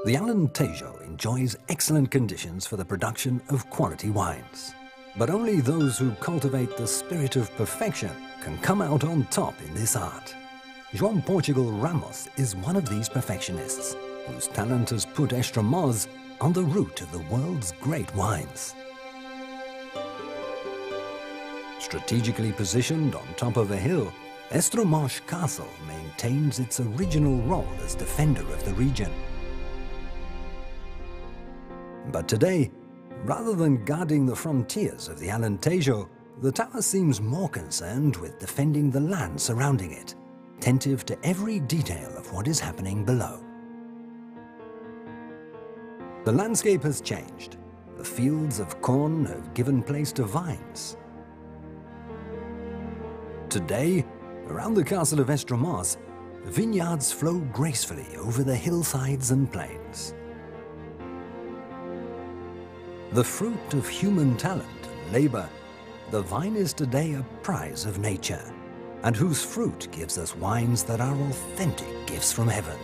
The Alentejo enjoys excellent conditions for the production of quality wines. But only those who cultivate the spirit of perfection can come out on top in this art. João Portugal Ramos is one of these perfectionists, whose talent has put Estremadura on the route of the world's great wines. Strategically positioned on top of a hill, Estremadura Castle maintains its original role as defender of the region. But today, rather than guarding the frontiers of the Alentejo, the tower seems more concerned with defending the land surrounding it, attentive to every detail of what is happening below. The landscape has changed. The fields of corn have given place to vines. Today, around the castle of Estremadura, vineyards flow gracefully over the hillsides and plains. The fruit of human talent and labor, the vine is today a prize of nature, and whose fruit gives us wines that are authentic gifts from heaven.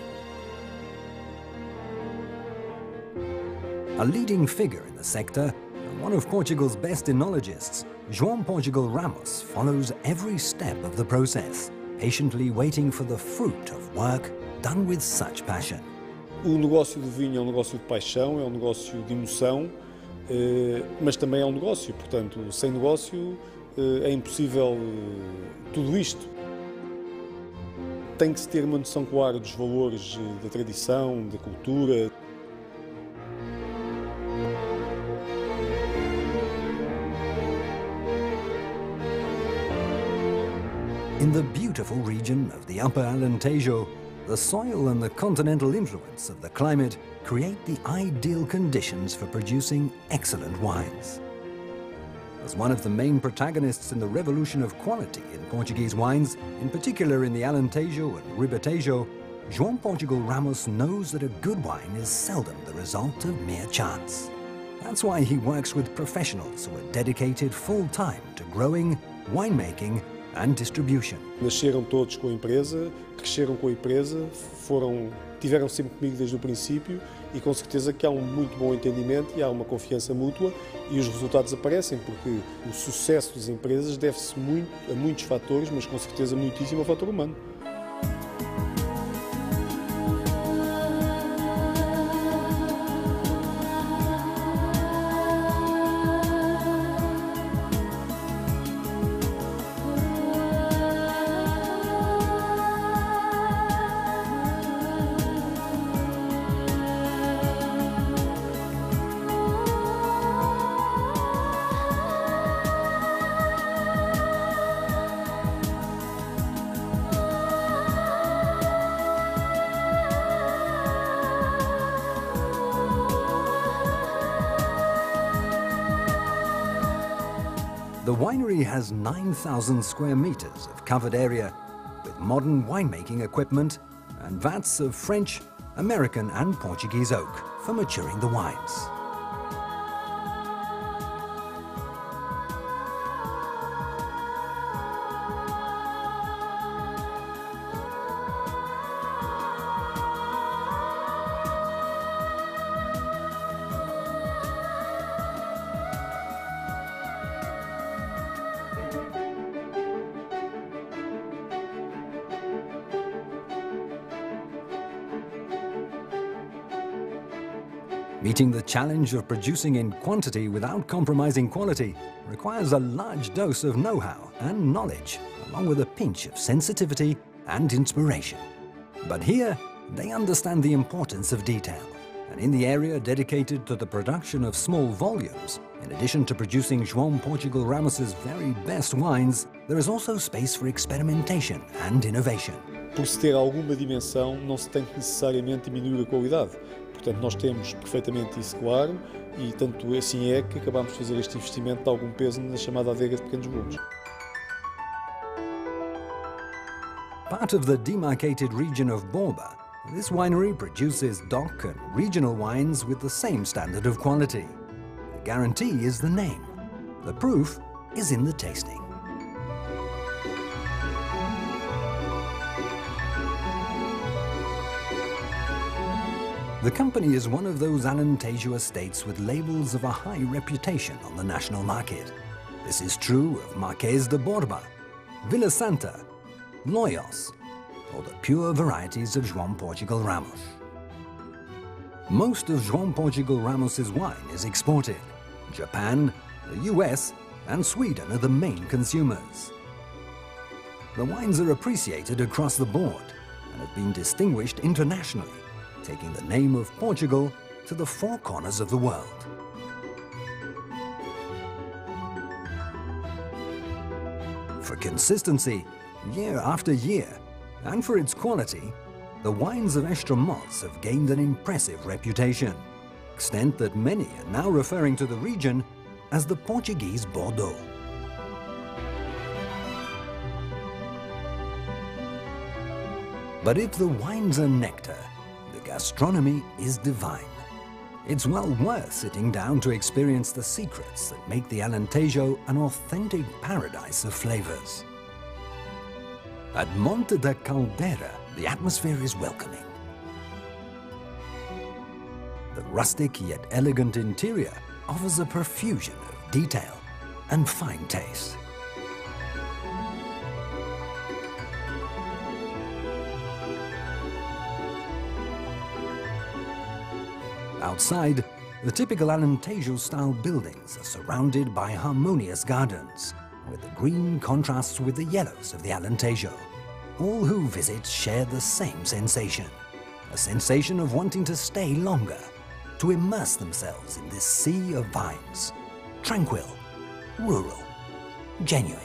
A leading figure in the sector, and one of Portugal's best enologists, João Portugal Ramos follows every step of the process, patiently waiting for the fruit of work done with such passion. O negócio do vinho é um negócio de paixão, é um negócio de emoção, mas também é um negócio, portanto, sem negócio é impossível tudo isto. Tem que se ter uma noção clara dos valores da tradição, da cultura. In the beautiful region of the Upper Alentejo, the soil and the continental influence of the climate create the ideal conditions for producing excellent wines. As one of the main protagonists in the revolution of quality in Portuguese wines, in particular in the Alentejo and Ribatejo, João Portugal Ramos knows that a good wine is seldom the result of mere chance. That's why he works with professionals who are dedicated full-time to growing, winemaking and distribution. Nasceram todos com a empresa, cresceram com a empresa, tiveram sempre comigo desde o princípio e com certeza que há um muito bom entendimento e há uma confiança mútua e os resultados aparecem porque o sucesso das empresas deve-se a muitos fatores, mas com certeza muitíssimo ao fator humano. The winery has 9,000 square meters of covered area with modern winemaking equipment and vats of French, American and Portuguese oak for maturing the wines. Meeting the challenge of producing in quantity without compromising quality requires a large dose of know-how and knowledge, along with a pinch of sensitivity and inspiration. But here, they understand the importance of detail, and in the area dedicated to the production of small volumes, in addition to producing João Portugal Ramos's very best wines, there is also space for experimentation and innovation. Por se ter alguma dimensão, não se tem que necessariamente diminuir a qualidade. Portanto, nós temos perfeitamente isso claro e tanto assim é que acabamos de fazer este investimento de algum peso na chamada adega de pequenos volumes. Part of the demarcated region of Borba, this winery produces DOC and regional wines with the same standard of quality. The guarantee is the name. The proof is in the tasting. The company is one of those Alentejo estates with labels of a high reputation on the national market. This is true of Marquês de Borba, Vila Santa, Loyos, or the pure varieties of João Portugal Ramos. Most of João Portugal Ramos's wine is exported. Japan, the US, and Sweden are the main consumers. The wines are appreciated across the board and have been distinguished internationally, taking the name of Portugal to the four corners of the world. For consistency, year after year, and for its quality, the wines of Estremadura have gained an impressive reputation, extent that many are now referring to the region as the Portuguese Bordeaux. But if the wines are nectar, the gastronomy is divine. It's well worth sitting down to experience the secrets that make the Alentejo an authentic paradise of flavors. At Monte da Caldeira, the atmosphere is welcoming. The rustic yet elegant interior offers a profusion of detail and fine taste. Outside, the typical Alentejo-style buildings are surrounded by harmonious gardens, where the green contrasts with the yellows of the Alentejo. All who visit share the same sensation, a sensation of wanting to stay longer, to immerse themselves in this sea of vines, tranquil, rural, genuine.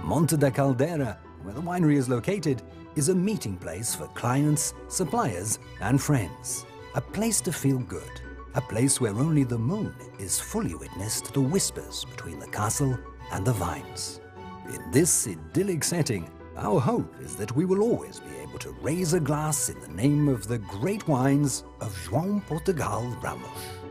Monte da Caldeira, where the winery is located, is a meeting place for clients, suppliers, and friends. A place to feel good. A place where only the moon is fully witness to the whispers between the castle and the vines. In this idyllic setting, our hope is that we will always be able to raise a glass in the name of the great wines of João Portugal Ramos.